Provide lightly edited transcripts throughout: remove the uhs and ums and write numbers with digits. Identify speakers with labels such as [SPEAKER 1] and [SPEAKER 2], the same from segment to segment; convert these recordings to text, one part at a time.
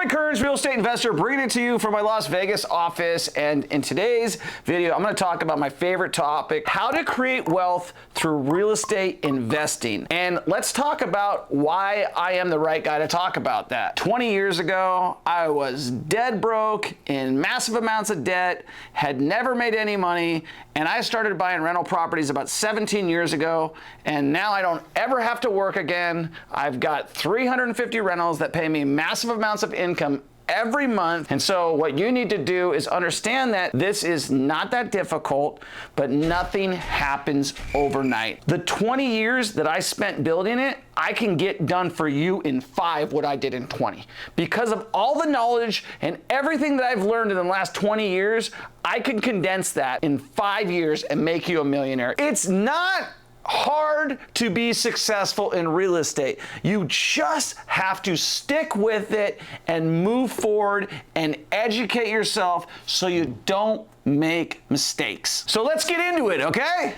[SPEAKER 1] Troy Kearns, real estate investor, bringing it to you from my Las Vegas office. And in today's video, I'm going to talk about my favorite topic, how to create wealth through real estate investing. And let's talk about why I am the right guy to talk about that. 20 years ago, I was dead broke, in massive amounts of debt, had never made any money, and I started buying rental properties about 17 years ago, and now I don't ever have to work again. I've got 350 rentals that pay me massive amounts of income every month. And so what you need to do is understand that this is not that difficult, but nothing happens overnight. The 20 years that I spent building it, I can get done for you in 5 what I did in 20. Because of all the knowledge and everything that I've learned in the last 20 years, I can condense that in 5 years and make you a millionaire. It's not hard to be successful in real estate. You just have to stick with it and move forward and educate yourself so you don't make mistakes. So let's get into it, okay?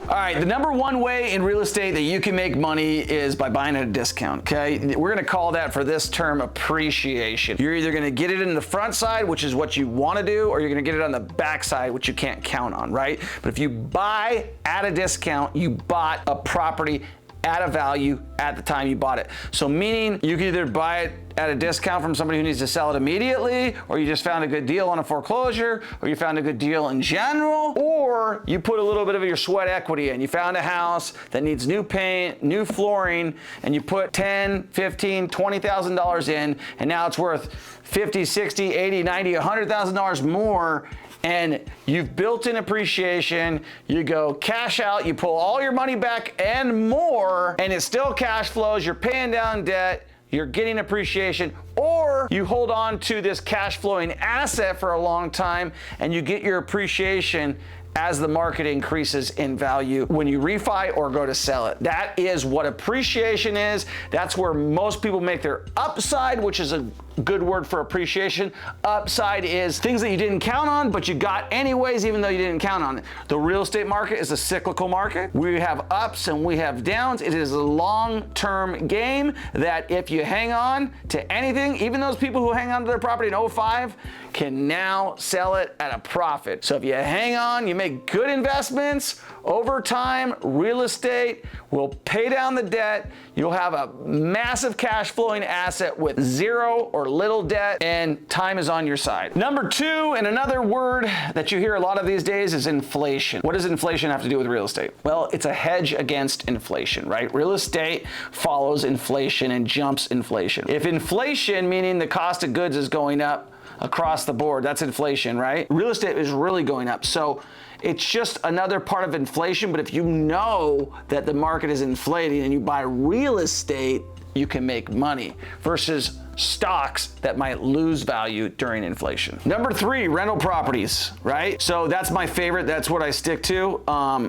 [SPEAKER 1] All right, the number one way in real estate that you can make money is by buying at a discount, okay? We're gonna call that for this term appreciation. You're either gonna get it in the front side, which is what you wanna do, or you're gonna get it on the back side, which you can't count on, right? But if you buy at a discount, you bought a property at a value at the time you bought it. So meaning you can either buy it at a discount from somebody who needs to sell it immediately, or you just found a good deal on a foreclosure, or you found a good deal in general, or you put a little bit of your sweat equity in. You found a house that needs new paint, new flooring, and you put $10, $15, $20,000 in, and now it's worth $50, $60, $80, $90, $100,000 more. And you've built in appreciation, you go cash out, you pull all your money back and more, and it still cash flows, you're paying down debt, you're getting appreciation, or you hold on to this cash flowing asset for a long time and you get your appreciation as the market increases in value when you refi or go to sell it. That is what appreciation is. That's where most people make their upside, which is a good word for appreciation. Upside is things that you didn't count on, but you got anyways, even though you didn't count on it. The real estate market is a cyclical market. We have ups and we have downs. It is a long-term game that if you hang on to anything, even those people who hang on to their property in 05 can now sell it at a profit. So if you hang on, you make good investments over time, real estate will pay down the debt. You'll have a massive cash flowing asset with zero or little debt, and time is on your side. Number 2, and another word that you hear a lot of these days is inflation. What does inflation have to do with real estate? Well, it's a hedge against inflation, right? Real estate follows inflation and jumps inflation. If inflation, meaning the cost of goods, is going up across the board, that's inflation, right? Real estate is really going up. So it's just another part of inflation, but if you know that the market is inflating and you buy real estate, you can make money versus stocks that might lose value during inflation. Number 3, rental properties, right? So that's my favorite. That's what I stick to.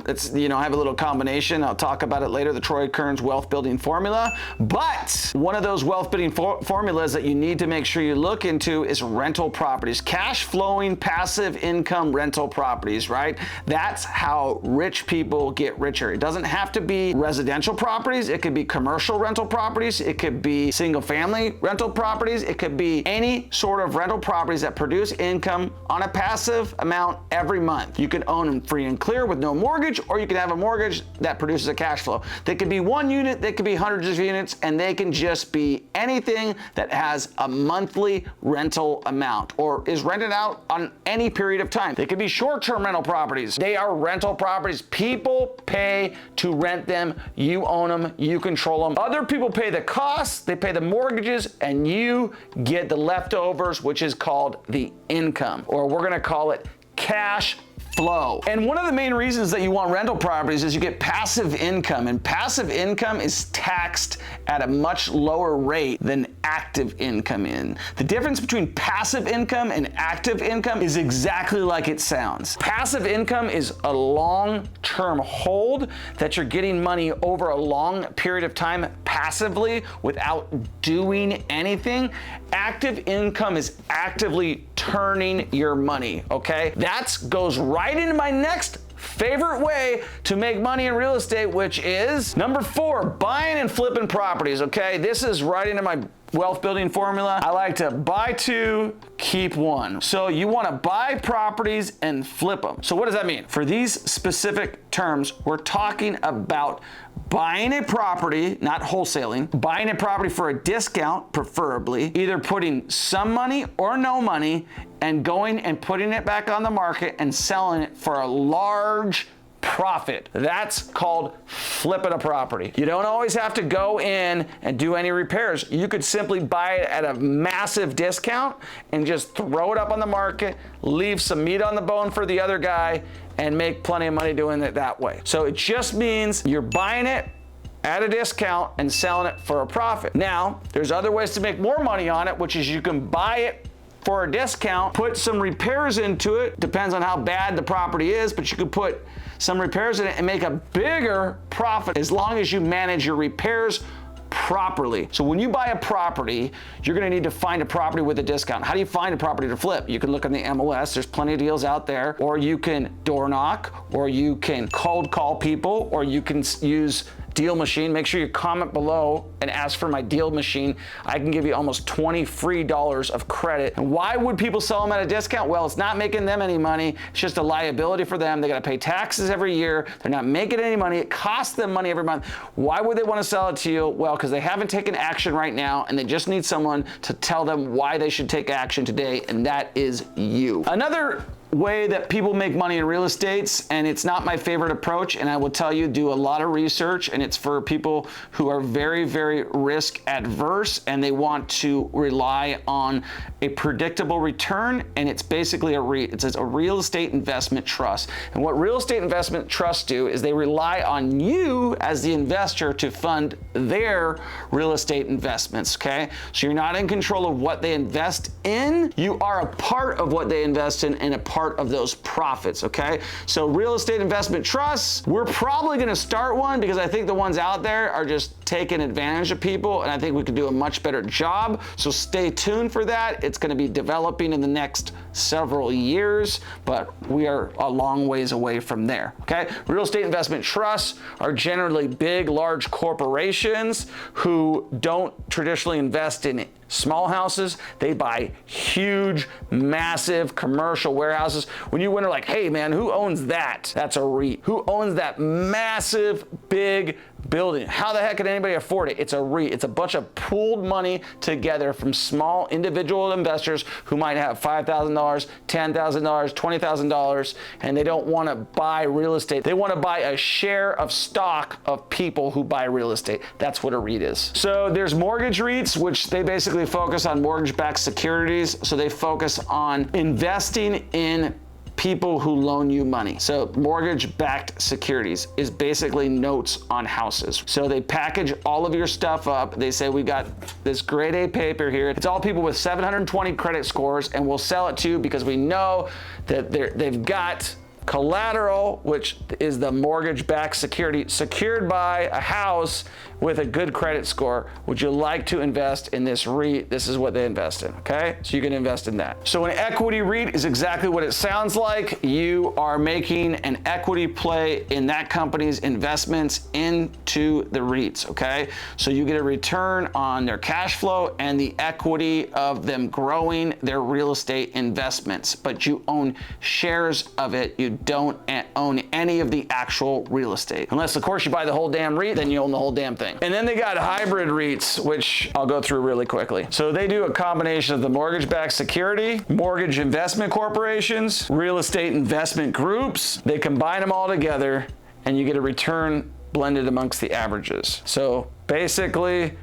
[SPEAKER 1] It's, you know, I have a little combination. I'll talk about it later, the Troy Kearns wealth building formula. But one of those wealth building formulas that you need to make sure you look into is rental properties, cash flowing, passive income rental properties, right? That's how rich people get richer. It doesn't have to be residential properties. It could be commercial rental properties. It could be single family rental properties. It could be any sort of rental properties that produce income on a passive amount every month. You can own them free and clear with no mortgage, or you can have a mortgage that produces a cash flow. They could be one unit, they could be hundreds of units, and they can just be anything that has a monthly rental amount or is rented out on any period of time. They could be short-term rental properties. They are rental properties. People pay to rent them. You own them, you control them. Other people pay the costs, they pay the mortgages, and you get the leftovers, which is called the income, or we're gonna call it cash flow. And one of the main reasons that you want rental properties is you get passive income, and passive income is taxed at a much lower rate than active income in. The difference between passive income and active income is exactly like it sounds. Passive income is a long-term hold that you're getting money over a long period of time passively without doing anything. Active income is actively turning your money, okay? That goes right into my next favorite way to make money in real estate, which is number 4, buying and flipping properties, okay? This is right into my wealth building formula. I like to buy 2, keep 1. So you want to buy properties and flip them. So what does that mean? For these specific terms, we're talking about buying a property, not wholesaling, buying a property for a discount, preferably, either putting some money or no money and going and putting it back on the market and selling it for a large profit. That's called flipping a property. You don't always have to go in and do any repairs. You could simply buy it at a massive discount and just throw it up on the market, leave some meat on the bone for the other guy, and make plenty of money doing it that way. So it just means you're buying it at a discount and selling it for a profit. Now, there's other ways to make more money on it, which is you can buy it for a discount, put some repairs into it, depends on how bad the property is, but you could put some repairs in it and make a bigger profit as long as you manage your repairs properly. So when you buy a property, you're gonna need to find a property with a discount. How do you find a property to flip? You can look on the MLS, there's plenty of deals out there, or you can door knock, or you can cold call people, or you can use Deal Machine. Make sure you comment below and ask for my Deal Machine. I can give you almost $20 free of credit. And why would people sell them at a discount? Well, it's not making them any money. It's just a liability for them. They got to pay taxes every year. They're not making any money. It costs them money every month. Why would they want to sell it to you? Well, because they haven't taken action right now, and they just need someone to tell them why they should take action today, and that is you. Another way that people make money in real estate, and it's not my favorite approach, and I will tell you, do a lot of research, and it's for people who are very, very risk adverse and they want to rely on a predictable return, and it's basically a REIT. It's a real estate investment trust. And what real estate investment trusts do is they rely on you as the investor to fund their real estate investments, okay? So you're not in control of what they invest in. You are a part of what they invest in and a part of those profits, okay? So real estate investment trusts, we're probably gonna start one because I think the ones out there are just taking advantage of people, and I think we could do a much better job. So stay tuned for that. It's gonna be developing in the next several years, but we are a long ways away from there, okay? Real estate investment trusts are generally big, large corporations who don't traditionally invest in small houses. They buy huge, massive commercial warehouses. When you wonder like, hey man, who owns that? That's a REIT. Who owns that massive, big building? How the heck can anybody afford it? It's a REIT. It's a bunch of pooled money together from small individual investors who might have $5,000, $10,000, $20,000, and they don't want to buy real estate. They want to buy a share of stock of people who buy real estate. That's what a REIT is. So there's mortgage REITs, which they basically focus on mortgage-backed securities. So they focus on investing in people who loan you money. So mortgage-backed securities is basically notes on houses. So they package all of your stuff up. They say, we got this grade A paper here. It's all people with 720 credit scores, and we'll sell it to you because we know that they've got collateral, which is the mortgage-backed security secured by a house with a good credit score. Would you like to invest in this REIT? This is what they invest in, okay? So you can invest in that. So an equity REIT is exactly what it sounds like. You are making an equity play in that company's investments into the REITs, okay? So you get a return on their cash flow and the equity of them growing their real estate investments, but you own shares of it. You don't own any of the actual real estate. Unless, of course, you buy the whole damn REIT, then you own the whole damn thing. And then they got hybrid REITs, which I'll go through really quickly. So they do a combination of the mortgage-backed security, mortgage investment corporations, real estate investment groups. They combine them all together and you get a return blended amongst the averages. So basically,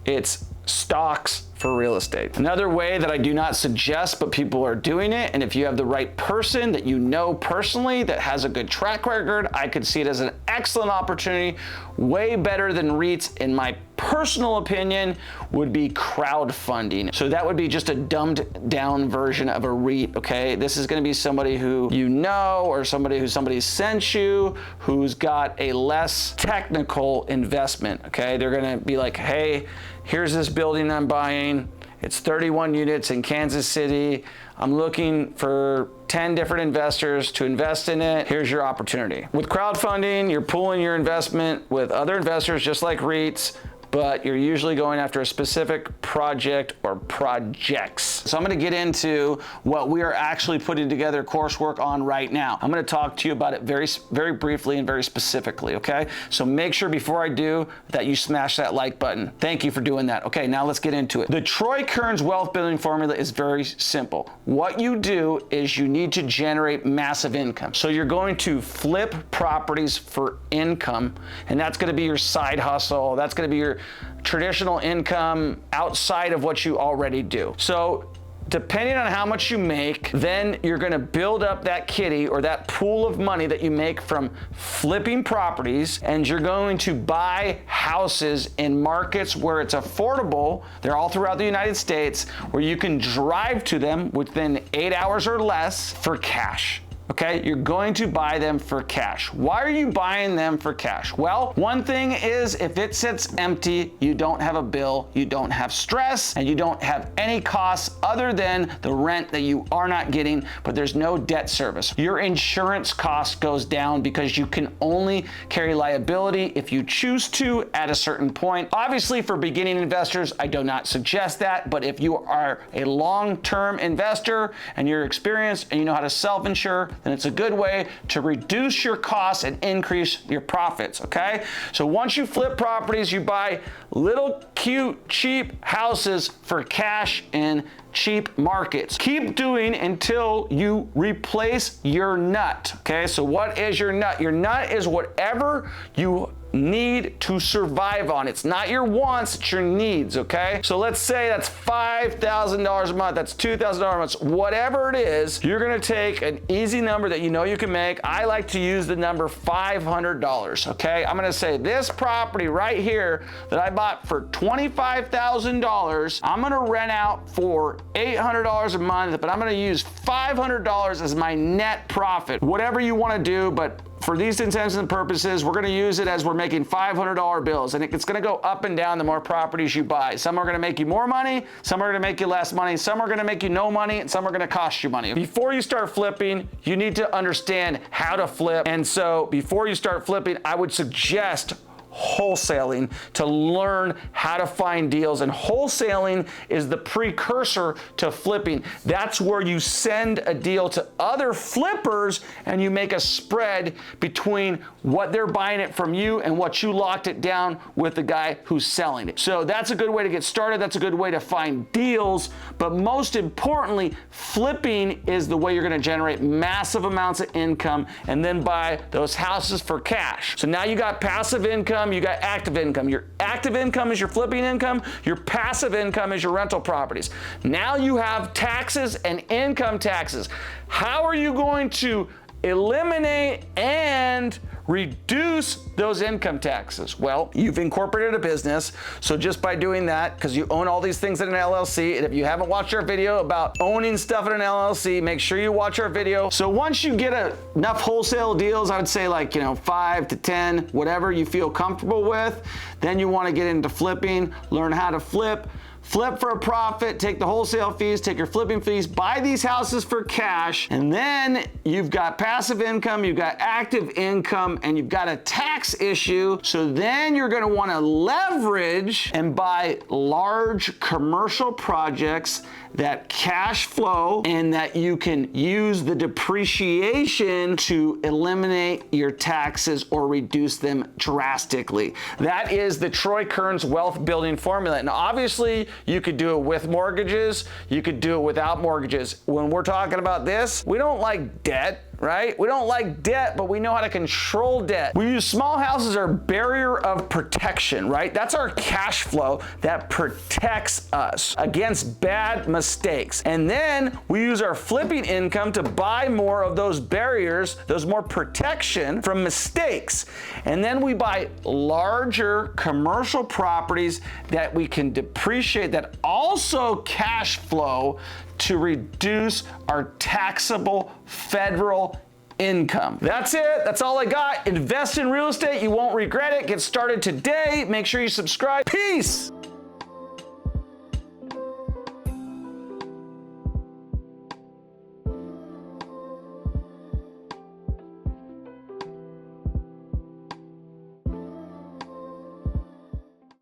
[SPEAKER 1] it's stocks for real estate. Another way that I do not suggest, but people are doing it, and if you have the right person that you know personally that has a good track record, I could see it as an excellent opportunity, way better than REITs in my personal opinion, would be crowdfunding. So that would be just a dumbed down version of a REIT, okay? This is gonna be somebody who you know, or somebody who somebody sent you, who's got a less technical investment, okay? They're gonna be like, hey, here's this building I'm buying. It's 31 units in Kansas City. I'm looking for 10 different investors to invest in it. Here's your opportunity. With crowdfunding, you're pooling your investment with other investors just like REITs, but you're usually going after a specific project or projects. So I'm gonna get into what we are actually putting together coursework on right now. I'm gonna talk to you about it very briefly and very specifically, okay? So make sure before I do that you smash that like button. Thank you for doing that. Okay, now let's get into it. The Troy Kearns wealth building formula is very simple. What you do is you need to generate massive income. So you're going to flip properties for income, and that's gonna be your side hustle. That's gonna be your traditional income outside of what you already do. So depending on how much you make, then you're gonna build up that kitty or that pool of money that you make from flipping properties, and you're going to buy houses in markets where it's affordable. They're all throughout the United States, where you can drive to them within 8 hours or less for cash. Okay, you're going to buy them for cash. Why are you buying them for cash? Well, one thing is if it sits empty, you don't have a bill, you don't have stress, and you don't have any costs other than the rent that you are not getting, but there's no debt service. Your insurance cost goes down because you can only carry liability if you choose to at a certain point. Obviously, for beginning investors, I do not suggest that, but if you are a long-term investor and you're experienced and you know how to self-insure, then it's a good way to reduce your costs and increase your profits, okay? So once you flip properties, you buy little cute, cheap houses for cash in cheap markets. Keep doing until you replace your nut, okay? So what is your nut? Your nut is whatever you need to survive on. It's not your wants, it's your needs, okay? So let's say that's $5,000 a month, that's $2,000 a month, whatever it is, you're gonna take an easy number that you know you can make. I like to use the number $500, okay? I'm gonna say this property right here that I bought for $25,000, I'm gonna rent out for $800 a month, but I'm gonna use $500 as my net profit. Whatever you wanna do, but for these intents and purposes, we're gonna use it as we're making $500 bills, and it's gonna go up and down the more properties you buy. Some are gonna make you more money, some are gonna make you less money, some are gonna make you no money, and some are gonna cost you money. Before you start flipping, you need to understand how to flip, and so before you start flipping, I would suggest wholesaling to learn how to find deals. And wholesaling is the precursor to flipping. That's where you send a deal to other flippers and you make a spread between what they're buying it from you and what you locked it down with the guy who's selling it. So that's a good way to get started. That's a good way to find deals. But most importantly, flipping is the way you're going to generate massive amounts of income and then buy those houses for cash. So now you got passive income, you got active income. Your active income is your flipping income. Your passive income is your rental properties. Now you have taxes and income taxes. How are you going to eliminate and reduce those income taxes? Well, you've incorporated a business, so just by doing that, because you own all these things in an LLC, and if you haven't watched our video about owning stuff in an LLC, make sure you watch our video. So once you get enough wholesale deals, I would say like, 5 to 10, whatever you feel comfortable with, then you want to get into flipping, learn how to flip for a profit, take the wholesale fees, take your flipping fees, buy these houses for cash, and then you've got passive income, you've got active income, and you've got a tax issue. So then you're gonna wanna leverage and buy large commercial projects that cash flow and that you can use the depreciation to eliminate your taxes or reduce them drastically. That is the Troy Kearns wealth building formula. And obviously you could do it with mortgages, you could do it without mortgages. When we're talking about this, we don't like debt, right? We don't like debt, but we know how to control debt. We use small houses as our barrier of protection, right? That's our cash flow that protects us against bad mistakes. And then we use our flipping income to buy more of those barriers, those more protection from mistakes. And then we buy larger commercial properties that we can depreciate that also cash flow to reduce our taxable federal income. That's it. That's all I got. Invest in real estate. You won't regret it. Get started today. Make sure you subscribe. Peace.